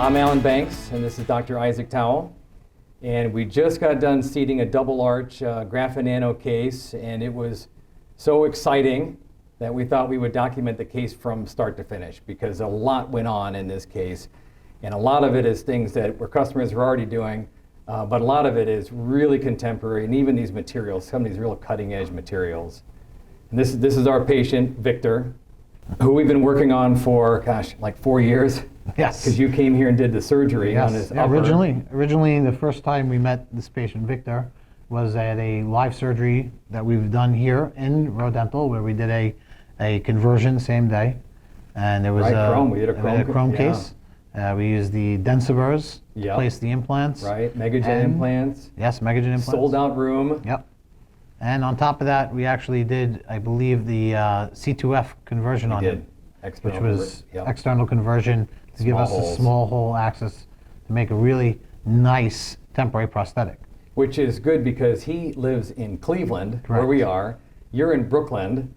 I'm Alan Banks, and this is Dr. Isaac Tawil. And we just got done seating a double arch Graphenano case, and it was so exciting that we thought we would document the case from start to finish, because a lot went on in this case. And a lot of it is things that our customers are already doing, but a lot of it is really contemporary, and even these materials, some of these real cutting edge materials. And this is our patient, Victor, who we've been working on for, gosh, like 4 years. Yes. Because you came here and did the surgery on his upper. Originally, the first time we met this patient, Victor, was at a live surgery that we've done here in Rodental, where we did a conversion same day. And there was we did a chrome case. We used the densiburs to place the implants. Right, Megagen implants. Yes, Megagen implants. Sold out room. Yep. And on top of that, we actually did, I believe, the C2F conversion on it, which was external conversion to give us a small hole access to make a really nice temporary prosthetic. Which is good because he lives in Cleveland, where we are. You're in Brooklyn,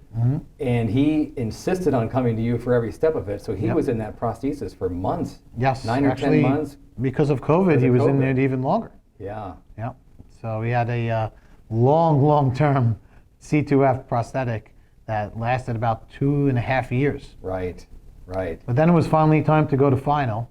and he insisted on coming to you for every step of it. So he was in that prosthesis for months. Yes, 9 or 10 months. Because of COVID, he was in there even longer. Yeah. Yeah. So we had a long-term C2F prosthetic that lasted about 2.5 years. Right. Right. But then it was finally time to go to final,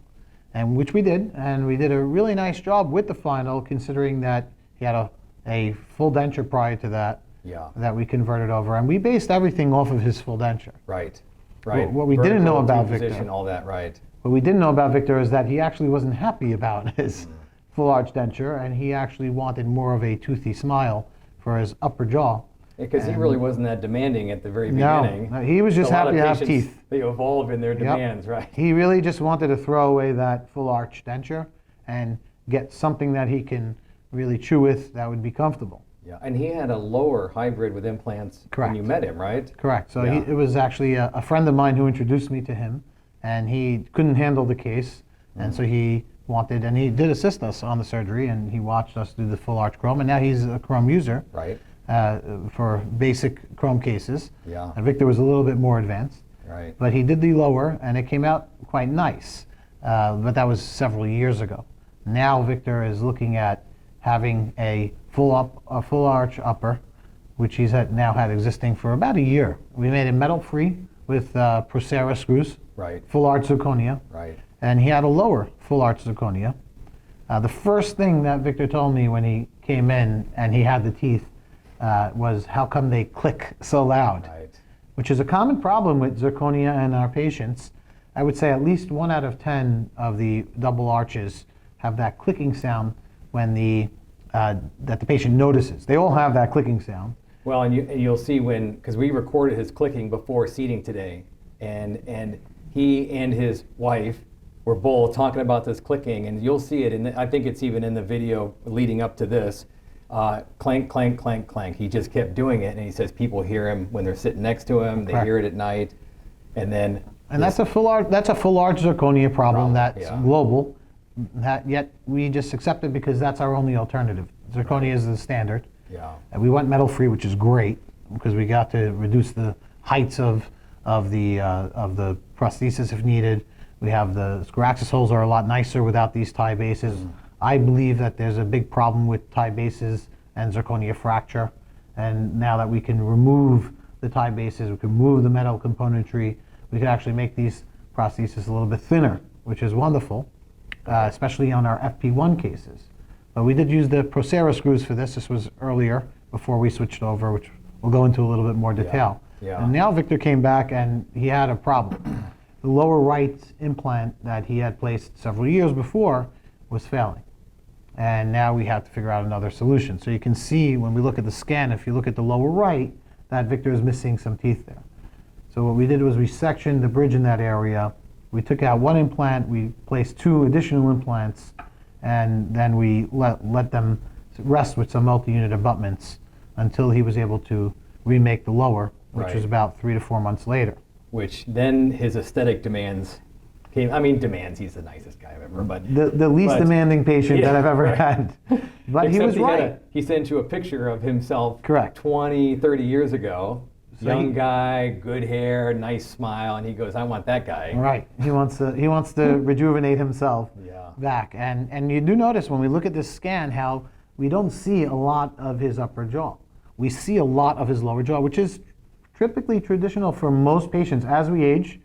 and which we did, and we did a really nice job with the final, considering that he had a full denture prior to that. Yeah. That we converted over, and we based everything off of his full denture. Right. Right. What we didn't know about Victor, all that, right. What we didn't know about Victor is that he actually wasn't happy about his full arch denture, and he actually wanted more of a toothy smile for his upper jaw. Because he really wasn't that demanding at the very beginning. No, he was just happy to have teeth. They evolve in their demands, right? He really just wanted to throw away that full arch denture and get something that he can really chew with that would be comfortable. Yeah, and he had a lower hybrid with implants when you met him, right? Correct. So it was actually a friend of mine who introduced me to him, and he couldn't handle the case, and so he wanted, and he did assist us on the surgery, and he watched us do the full arch chrome, and now he's a chrome user. Right. For basic chrome cases. Yeah. And Victor was a little bit more advanced. Right. But he did the lower, and it came out quite nice. But that was several years ago. Now Victor is looking at having a full arch upper, which he's now had existing for about a year. We made it metal free with Procera screws. Right. Full arch zirconia. Right. And he had a lower full arch zirconia. The first thing that Victor told me when he came in and he had the teeth was how come they click so loud, which is a common problem with zirconia in our patients. I would say at least 1 out of 10 of the double arches have that clicking sound when that the patient notices. They all have that clicking sound. Well, and you'll see because we recorded his clicking before seating today, and he and his wife were both talking about this clicking, and you'll see it, and I think it's even in the video leading up to this. Clank, clank, clank, clank. He just kept doing it, and he says people hear him when they're sitting next to him. They hear it at night, and then. And that's a full arch zirconia problem that's global. Yet we just accept it because that's our only alternative. Zirconia is the standard. Yeah. And we went metal free, which is great because we got to reduce the heights of the prosthesis if needed. We have the square axis holes are a lot nicer without these tie bases. I believe that there's a big problem with tie bases and zirconia fracture. And now that we can remove the tie bases, we can remove the metal componentry, we can actually make these prostheses a little bit thinner, which is wonderful, especially on our FP1 cases. But we did use the Procera screws for this. This was earlier, before we switched over, which we'll go into a little bit more detail. Yeah. And now Victor came back and he had a problem. The lower right implant that he had placed several years before was failing. And now we have to figure out another solution. So you can see when we look at the scan, if you look at the lower right, that Victor is missing some teeth there. So what we did was we sectioned the bridge in that area. We took out 1 implant, we placed 2 additional implants, and then we let them rest with some multi-unit abutments until he was able to remake the lower, which was about 3 to 4 months later. Which then his aesthetic demands came. I mean, demands, he's the nicest guy I've ever, but the least demanding patient that I've ever had. But he was right. He sent you a picture of himself correct 20, 30 years ago. So young guy, good hair, nice smile, and he goes, I want that guy. Right. He wants to rejuvenate himself Yeah. back. And you do notice when we look at this scan how we don't see a lot of his upper jaw. We see a lot of his lower jaw, which is typically traditional for most patients. As we age,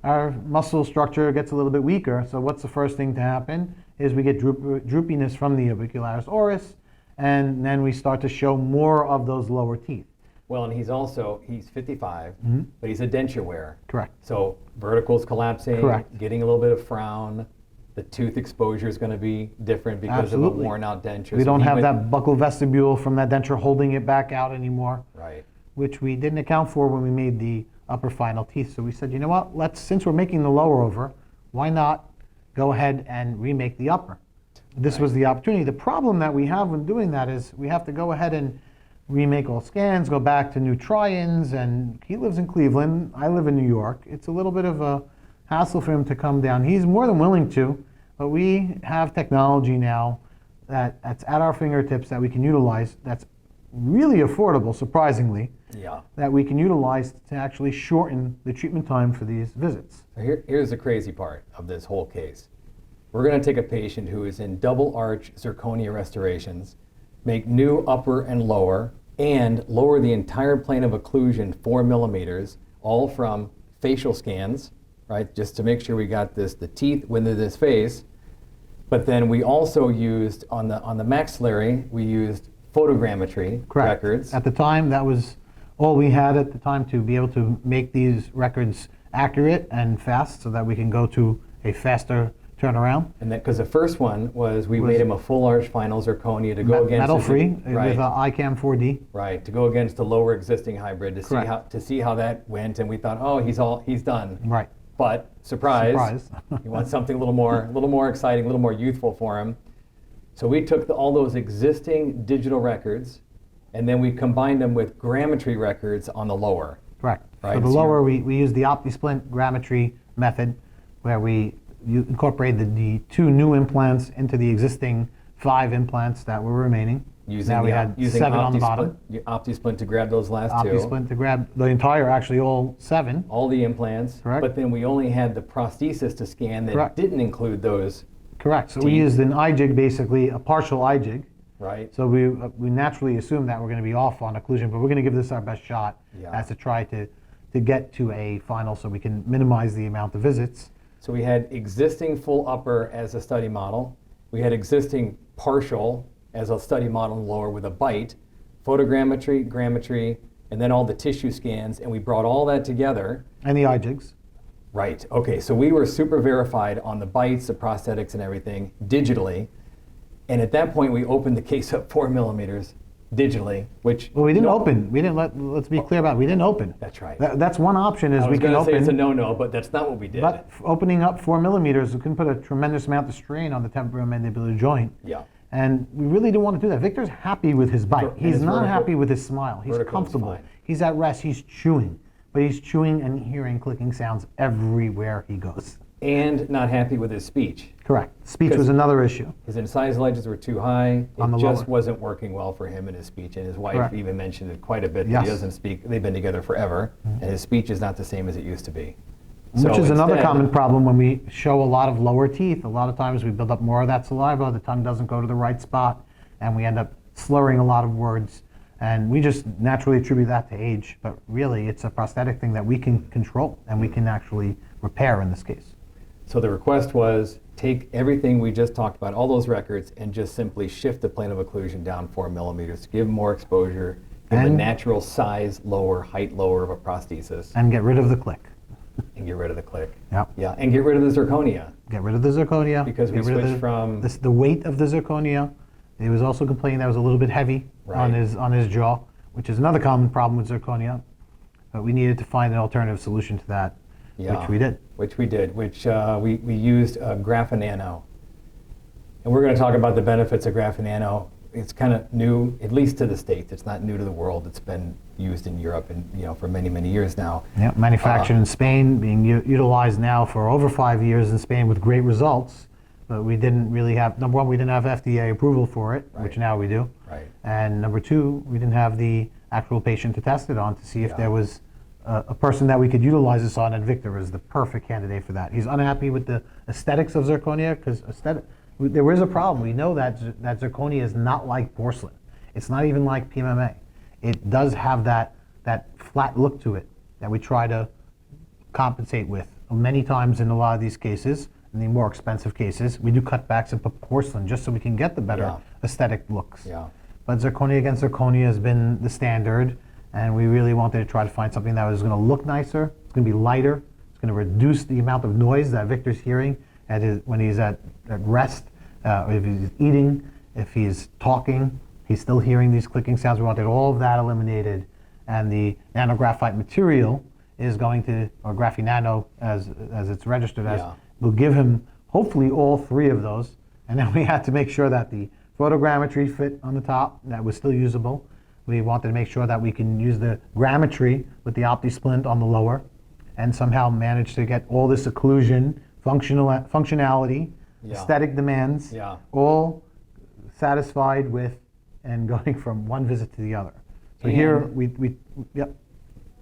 our muscle structure gets a little bit weaker. So what's the first thing to happen is we get droopiness from the orbicularis oris, and then we start to show more of those lower teeth. Well, and he's 55, but he's a denture wearer. Correct. So vertical's collapsing, Correct. getting a little bit of frown. The tooth exposure is going to be different because of a Absolutely. worn out denture. We So don't he have went- that buccal vestibule from that denture holding it back out anymore, Right. which we didn't account for when we made the upper final teeth. So we said, you know what, since we're making the lower over, why not go ahead and remake the upper? This was the opportunity. The problem that we have when doing that is we have to go ahead and remake all scans, go back to new try-ins, and he lives in Cleveland, I live in New York. It's a little bit of a hassle for him to come down. He's more than willing to, but we have technology now that's at our fingertips that we can utilize that's really affordable, surprisingly, Yeah. that we can utilize to actually shorten the treatment time for these visits. So here's the crazy part of this whole case. We're going to take a patient who is in double arch zirconia restorations, make new upper and lower, and lower the entire plane of occlusion 4 millimeters, all from facial scans, right? Just to make sure we got the teeth within this face. But then we also used, on the maxillary, we used photogrammetry Correct. records. At the time, that was all we had at the time to be able to make these records accurate and fast so that we can go to a faster turnaround. And that, because the first one was we made him a full arch final zirconia to go against Metal-free right, with ICAM 4D. right, to go against the lower existing hybrid to Correct. see how that went, and we thought, oh, he's done. Right. But surprise, Surprise. you want something a little more exciting, a little more youthful for him. So we took all those existing digital records, and then we combined them with grammetry records on the lower. Correct. Right, For the so lower, we use the OptiSplint grammetry method, where you incorporated the 2 new implants into the existing 5 implants that were remaining. Now we had 7 on the bottom. OptiSplint to grab those last 2. OptiSplint to grab the entire, actually all 7. All the implants. Correct. But then we only had the prosthesis to scan that Correct. didn't include those, Correct. So we Teeth. used an iJig, basically a partial iJig. right? So we naturally assume that we're going to be off on occlusion, but we're going to give this our best shot Yeah. as to try to get to a final so we can minimize the amount of visits. So we had existing full upper as a study model. We had existing partial as a study model in the lower with a bite, photogrammetry, grammetry, and then all the tissue scans, and we brought all that together. And the iJigs. Right, okay, so we were super verified on the bites, the prosthetics and everything digitally. And at that point, we opened the case up 4 millimeters digitally, which... Well, we didn't open. We didn't let's be clear about it. We didn't open. That's right. That's one option is I was we can going to say open. it's a no-no, but that's not what we did. But opening up 4 millimeters, it can put a tremendous amount of strain on the temporomandibular joint. Yeah. And we really didn't want to do that. Victor's happy with his bite. And He's his not vertical- happy with his smile. He's vertical is comfortable. fine. He's at rest. He's chewing. But he's chewing and hearing clicking sounds everywhere he goes. And not happy with his speech. Correct. Speech was another issue. His incised ledges were too high. On It the just lower. wasn't working well for him in his speech. And his wife Correct. even mentioned it quite a bit that Yes. he doesn't speak. They've been together forever, and his speech is not the same as it used to be. Which is another instead- common problem when we show a lot of lower teeth. A lot of times we build up more of that saliva, the tongue doesn't go to the right spot, and we end up slurring a lot of words. And we just naturally attribute that to age, but really it's a prosthetic thing that we can control and we can actually repair in this case. So the request was take everything we just talked about, all those records, and just simply shift the plane of occlusion down 4 millimeters, give more exposure, give a And- natural size lower, height lower of a prosthesis, And get rid of the click. and get rid of the click. Yep. Yeah, and get rid of the zirconia. Get rid of the zirconia. Because we get rid of switched from- the weight of the zirconia. He was also complaining that it was a little bit heavy on Right. his jaw, which is another common problem with zirconia. But we needed to find an alternative solution to that, Yeah. which we did. Which we used Graphenano. And we're going to talk about the benefits of Graphenano. It's kind of new, at least to the States. It's not new to the world. It's been used in Europe and for many, many years now. Yep, manufactured in Spain, being utilized now for over 5 years in Spain with great results. But we didn't really have, number one, we didn't have FDA approval for it, which Right. now we do. Right. And number two, we didn't have the actual patient to test it on to see if Yeah. there was a person that we could utilize this on, and Victor is the perfect candidate for that. He's unhappy with the aesthetics of zirconia because there is a problem. We know that zirconia is not like porcelain. It's not even like PMMA. It does have that flat look to it that we try to compensate with. Many times in a lot of these cases, in the more expensive cases, we do cutbacks and put porcelain just so we can get the better aesthetic looks. Yeah. But zirconia against zirconia has been the standard, and we really wanted to try to find something that was going to look nicer, it's going to be lighter, it's going to reduce the amount of noise that Victor's hearing when he's at rest, if he's eating, if he's talking, he's still hearing these clicking sounds. We wanted all of that eliminated, and the nanographite material is going to, or Graphenano as it's registered as, will give him hopefully all three of those. And then we had to make sure that the photogrammetry fit on the top, that was still usable. We wanted to make sure that we can use the grammetry with the OptiSplint on the lower, and somehow manage to get all this occlusion, functionality, aesthetic demands, all satisfied with, and going from one visit to the other. So and here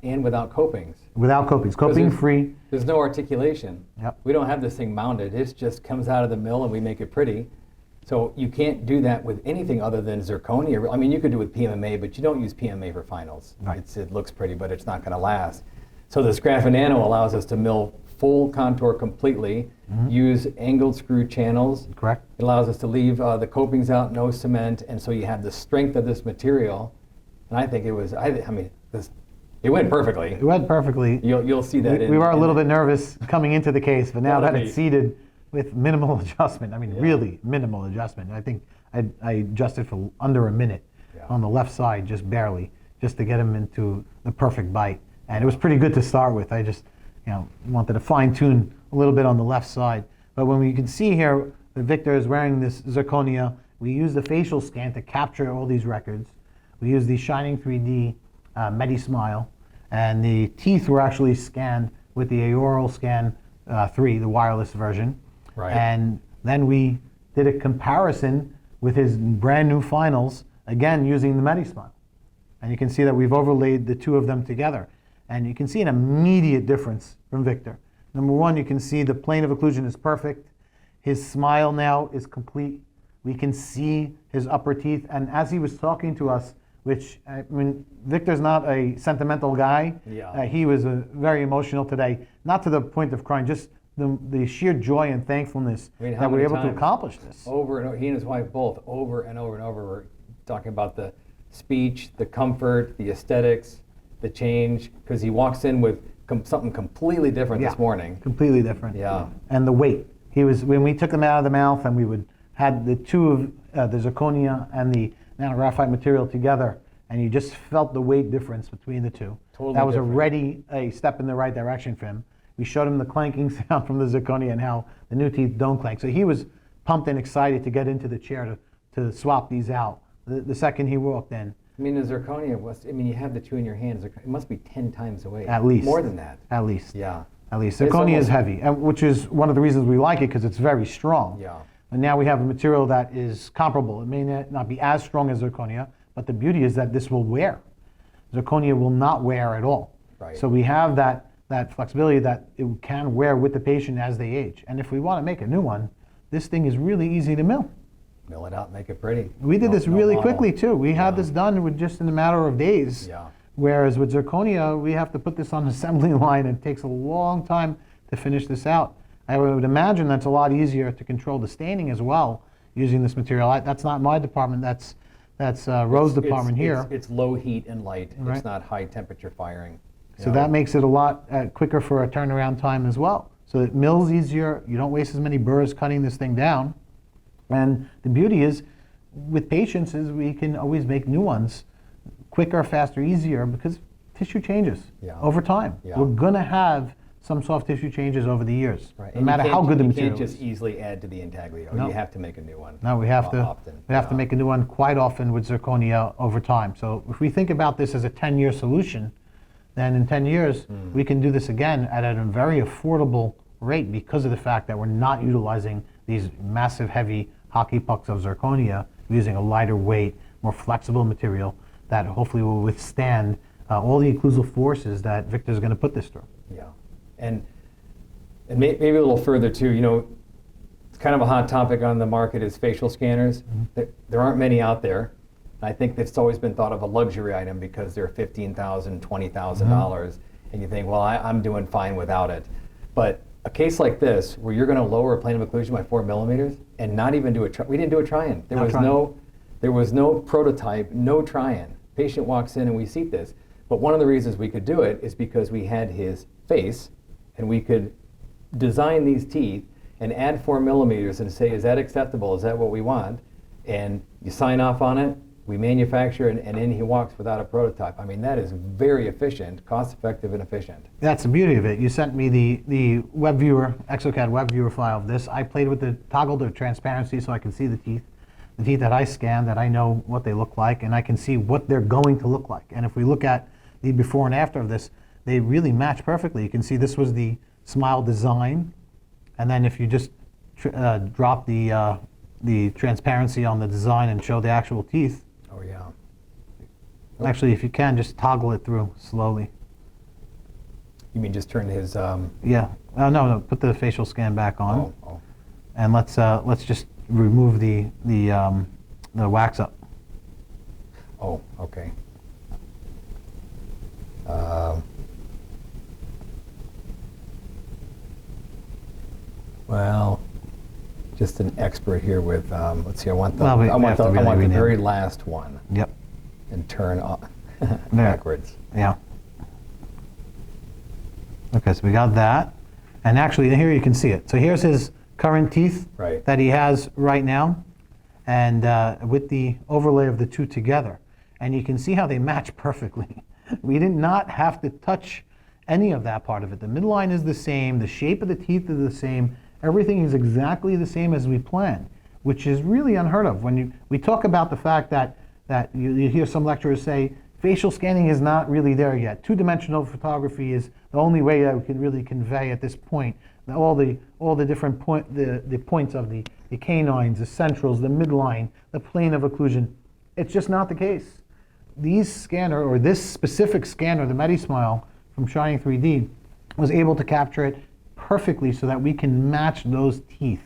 and without copings. Without copings, coping free. There's no articulation. Yep. We don't have this thing mounted. It just comes out of the mill and we make it pretty. So you can't do that with anything other than zirconia. I mean, you could do it with PMMA, but you don't use PMMA for finals. Right. It looks pretty, but it's not going to last. So this Graphenano allows us to mill full contour completely, use angled screw channels. Correct. It allows us to leave the copings out, no cement, and so you have the strength of this material. And I think it was, it went perfectly. It went perfectly. You'll see that. We were a little bit nervous coming into the case, but now that it's seated with minimal adjustment, I mean, really minimal adjustment. I think I adjusted for under a minute on the left side, just barely, just to get him into the perfect bite. And it was pretty good to start with. I just, wanted to fine tune a little bit on the left side. But when we can see here that Victor is wearing this zirconia, we use the facial scan to capture all these records. We use the Shining 3D MediSmile, and the teeth were actually scanned with the Aoral Scan 3, the wireless version. Right. And then we did a comparison with his brand new finals, again using the MediSmile. And you can see that we've overlaid the two of them together. And you can see an immediate difference from Victor. Number one, you can see the plane of occlusion is perfect. His smile now is complete. We can see his upper teeth. And as he was talking to us, which, I mean, Victor's not a sentimental guy. He was very emotional today, not to the point of crying, just the sheer joy and thankfulness that we're able to accomplish this. Over and over, he and his wife both, over and over and over, were talking about the speech, the comfort, the aesthetics, the change, because he walks in with something completely different this morning. Completely different. Yeah. And the weight. When we took them out of the mouth and we had the two of the zirconia and the nanographite material together, and you just felt the weight difference between the two. Totally that was different. Already a step in the right direction for him. We showed him the clanking sound from the zirconia and how the new teeth don't clank. So he was pumped and excited to get into the chair to swap these out the second he walked in. I mean, the zirconia you have the two in your hands. It must be 10 times the weight. At least. More than that. At least. Yeah. At least. Zirconia is heavy, which is one of the reasons we like it, because it's very strong. Yeah. And now we have a material that is comparable. It may not be as strong as zirconia, but the beauty is that this will wear. Zirconia will not wear at all. Right. So we have that flexibility that it can wear with the patient as they age. And if we want to make a new one, this thing is really easy to mill. Mill it out, make it pretty. We did this really model. quickly too. We had this done with just in a matter of days. Yeah. Whereas with zirconia, we have to put this on an assembly line, and it takes a long time to finish this out. I would imagine that's a lot easier to control the staining as well using this material. That's not my department. That's Rose's department here. It's low heat and light. Right. It's not high temperature firing. So that makes it a lot quicker for a turnaround time as well. So it mills easier. You don't waste as many burrs cutting this thing down. And the beauty is, with patients, is we can always make new ones quicker, faster, easier, because tissue changes over time. Yeah. We're going to have some soft tissue changes over the years, right. no matter how good the material is. You can't just easily add to the intaglio. No. You have to make a new one. No, we have to. Often. We have to make a new one quite often with zirconia over time. So if we think about this as a 10-year solution, then in 10 years we can do this again at a very affordable rate, because of the fact that we're not utilizing these massive, heavy hockey pucks of zirconia, using a lighter weight, more flexible material that hopefully will withstand all the occlusal forces that Victor's going to put this through. Yeah, and maybe a little further too. You know, it's kind of a hot topic on the market is facial scanners. There aren't many out there. I think it's always been thought of a luxury item because they're $15,000, $20,000, and you think, well, I'm doing fine without it. But a case like this, where you're going to lower a plane of occlusion by 4 millimeters and not even do we didn't do a try-in. There was no prototype, no try-in. Patient walks in and we seat this. But one of the reasons we could do it is because we had his face, and we could design these teeth and add 4 millimeters and say, is that acceptable? Is that what we want? And you sign off on it, we manufacture, and in he walks without a prototype. I mean, that is very efficient, cost-effective and efficient. That's the beauty of it. You sent me the web viewer, exocad web viewer file of this. I played with the toggle to transparency so I can see the teeth that I scanned, that I know what they look like, and I can see what they're going to look like. And if we look at the before and after of this, they really match perfectly. You can see this was the smile design, and then if you just drop the transparency on the design and show the actual teeth. Oh yeah. Actually, if you can, just toggle it through slowly. You mean just turn his? Yeah. No. Put the facial scan back on, Oh. and let's just remove the wax up. Oh, okay. Well, just an expert here with, let's see, I want the, Well, we I want have to the, I really want the rename very it. last one Yep. and turn backwards. Yeah. Okay, so we got that. And actually, here you can see it. So here's his current teeth Right. that he has right now, and with the overlay of the two together. And you can see how they match perfectly. We did not have to touch any of that part of it. The midline is the same, the shape of the teeth is the same, everything is exactly the same as we planned, which is really unheard of. When we talk about the fact that you hear some lecturers say, facial scanning is not really there yet. Two-dimensional photography is the only way that we can really convey at this point all the different the points of the canines, the centrals, the midline, the plane of occlusion. It's just not the case. This specific scanner, the MediSmile from Shining 3D, was able to capture it perfectly so that we can match those teeth,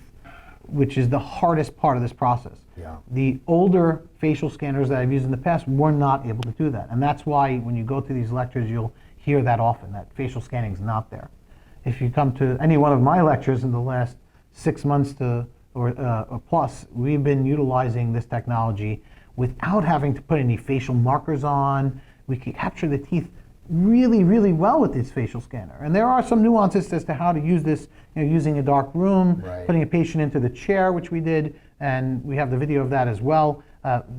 which is the hardest part of this process. Yeah. The older facial scanners that I've used in the past were not able to do that. And that's why when you go to these lectures, you'll hear that often, that facial scanning is not there. If you come to any one of my lectures in the last 6 months or plus, we've been utilizing this technology without having to put any facial markers on. We can capture the teeth really, really well with this facial scanner. And there are some nuances as to how to use this, using a dark room, Right. putting a patient into the chair, which we did, and we have the video of that as well,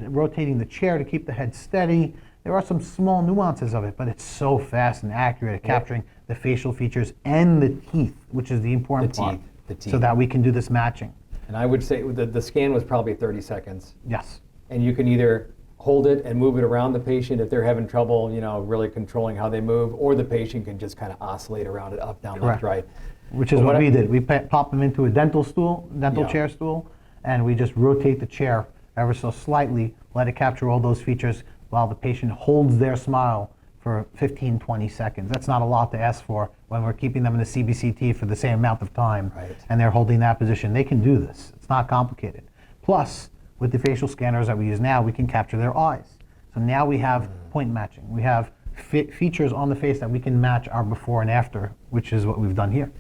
rotating the chair to keep the head steady. There are some small nuances of it, but it's so fast and accurate at capturing the facial features and the teeth, which is the important part, the teeth. so that we can do this matching. And I would say the scan was probably 30 seconds. Yes. And you can either hold it and move it around the patient if they're having trouble, really controlling how they move, or the patient can just kind of oscillate around it, up, down, left, right. Which is what we did. We pop them into a dental Yeah. chair stool, and we just rotate the chair ever so slightly, let it capture all those features while the patient holds their smile for 15, 20 seconds. That's not a lot to ask for when we're keeping them in the CBCT for the same amount of time, Right. and they're holding that position. They can do this. It's not complicated. Plus, with the facial scanners that we use now, we can capture their eyes. So now we have point matching. We have features on the face that we can match our before and after, which is what we've done here.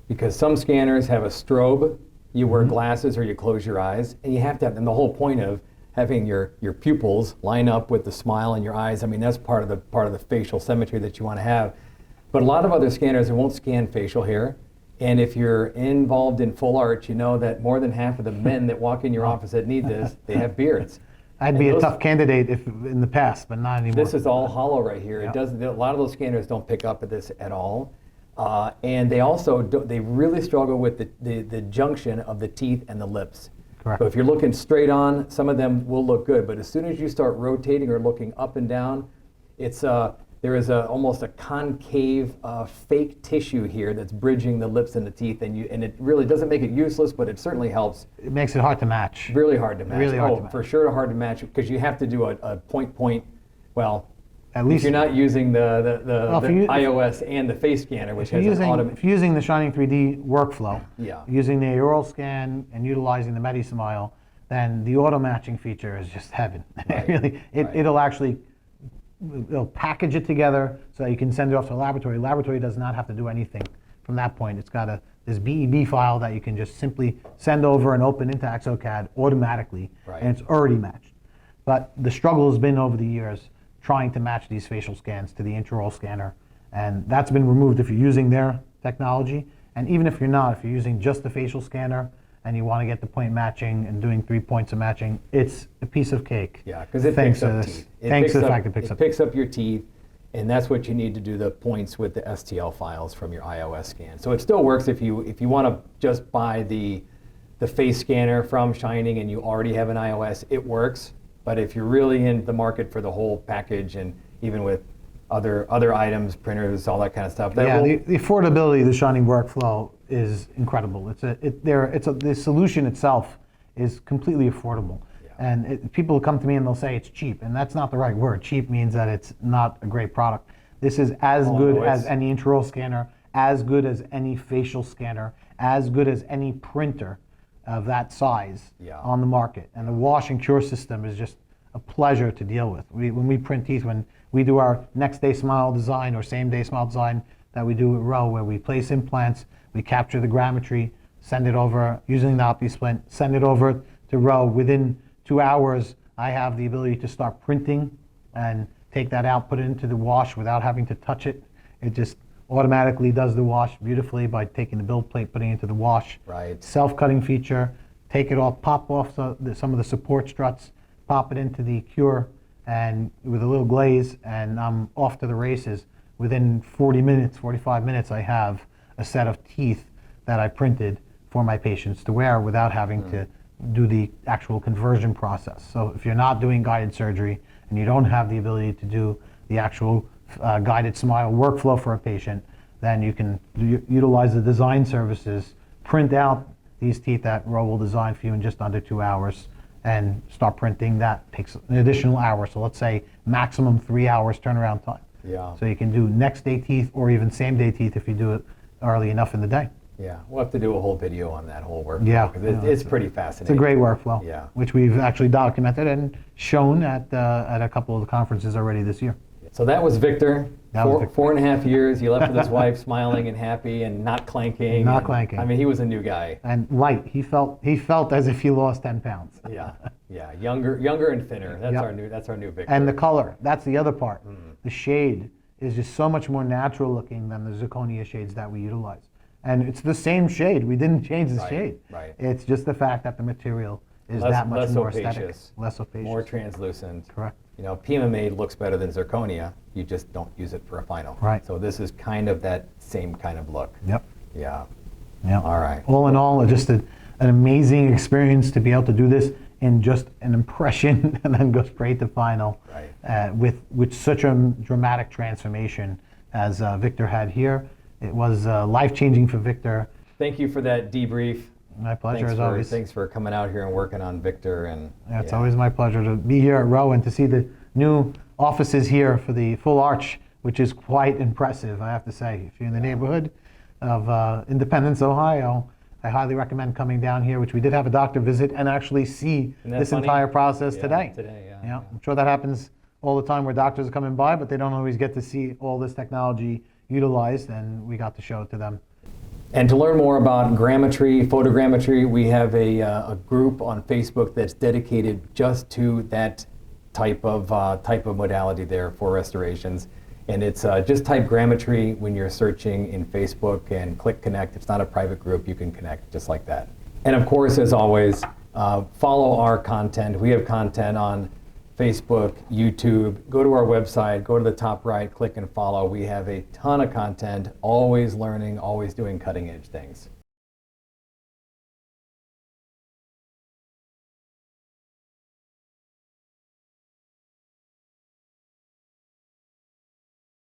Because some scanners have a strobe, you wear glasses or you close your eyes, and you have to have, and the whole point of having your pupils line up with the smile in your eyes, I mean, that's part of the facial symmetry that you want to have. But a lot of other scanners, it won't scan facial hair. And if you're involved in full arch, you know that more than half of the men that walk in your office that need this, they have beards. I'd be a tough candidate if in the past, but not anymore. This is all hollow right here. Yeah. It doesn't. A lot of those scanners don't pick up at this at all, and they also they really struggle with the junction of the teeth and the lips. Correct. So if you're looking straight on, some of them will look good, but as soon as you start rotating or looking up and down, it's there is almost a concave fake tissue here that's bridging the lips and the teeth, and it really doesn't make it useless, but it certainly helps. It makes it hard to match. Really hard to match. Really hard to match. For sure hard to match because you have to do a point. Well, at If least you're not using the Well, if you- iOS and the face scanner, which if has you're an using, automatic. if you're using the Shining 3D workflow, Yeah. using the oral scan and utilizing the MediSmile, then the auto matching feature is just heaven. Right, Really, right. it'll actually it'll package it together so that you can send it off to a laboratory. Laboratory does not have to do anything from that point. It's got this BEB file that you can just simply send over and open into exocad automatically, Right. and it's already matched. But the struggle has been over the years trying to match these facial scans to the intraoral scanner, and that's been removed if you're using their technology. And even if you're not, if you're using just the facial scanner and you want to get the point matching and doing 3 points of matching, it's a piece of cake. Yeah, because it Thanks picks to up this. teeth. Thanks to the fact it picks up. your teeth, and that's what you need to do the points with the STL files from your iOS scan. So it still works if you want to just buy the face scanner from Shining and you already have an iOS, it works. But if you're really in the market for the whole package, and even with other items, printers, all that kind of stuff, Yeah, the affordability of the Shining workflow is incredible. The solution itself is completely affordable. Yeah. And people come to me and they'll say it's cheap, and that's not the right word. Cheap means that it's not a great product. This is as Oh, good no, as it's- any intraoral scanner, as good as any facial scanner, as good as any printer of that size Yeah. on the market. And the wash and cure system is just a pleasure to deal with. When we print teeth, when we do our next day smile design or same day smile design that we do at Row, where we place implants, we capture the grammetry, send it over using the OptiSplint, send it over to Row. Within 2 hours, I have the ability to start printing and take that out, put it into the wash without having to touch it. It just automatically does the wash beautifully by taking the build plate, putting it into the wash. Right. Self-cutting feature, take it off, pop off some of the support struts, pop it into the cure, and with a little glaze, and I'm off to the races. Within 40 minutes, 45 minutes, I have a set of teeth that I printed for my patients to wear without having to do the actual conversion process. So if you're not doing guided surgery and you don't have the ability to do the actual guided smile workflow for a patient, then you can utilize the design services, print out these teeth that Row will design for you in just under 2 hours, and start printing. That takes an additional hour. So let's say maximum 3 hours turnaround time. Yeah. So you can do next day teeth or even same day teeth if you do it early enough in the day. Yeah, we'll have to do a whole video on that whole workflow. Yeah, 'cause yeah, it's pretty fascinating. It's a great workflow, Yeah. which we've actually documented and shown at a couple of the conferences already this year. So that was Victor. That was Victor. 4.5 years. He left with his wife, smiling and happy, and not clanking. Not and- clanking. I mean, he was a new guy. And light, he felt as if he lost 10 pounds. Yeah, yeah, younger and thinner. That's Yep. our new Victor. And the color, that's the other part. The shade is just so much more natural looking than the zirconia shades that we utilize. And it's the same shade. We didn't change the Right, shade. right. It's just the fact that the material is Less- that much less more opacious. aesthetic. Less opacious. More translucent. Correct. You know, PMMA looks better than zirconia. You just don't use it for a final. Right. So this is kind of that same kind of look. Yep. Yeah. Yeah. All right. All in all, just an amazing experience to be able to do this in just an impression and then go straight to final. Right. With such a dramatic transformation as Victor had here. It was life-changing for Victor. Thank you for that debrief. My pleasure as always. Thanks for coming out here and working on Victor. And Yeah, it's always my pleasure to be here at Row and to see the new offices here for the full arch, which is quite impressive, I have to say. If you're in the neighborhood of Independence, Ohio, I highly recommend coming down here, which we did have a doctor visit and actually see Isn't that this funny? entire process Yeah, today. yeah. I'm sure that happens all the time where doctors are coming by, but they don't always get to see all this technology utilized, and we got to show it to them. And to learn more about grammetry, photogrammetry, we have a group on Facebook that's dedicated just to that type of modality there for restorations. And it's just type grammetry when you're searching in Facebook and click connect. It's not a private group. You can connect just like that. And of course, as always, follow our content. We have content on Facebook, YouTube. Go to our website, go to the top right, click and follow. We have a ton of content, always learning, always doing cutting edge things.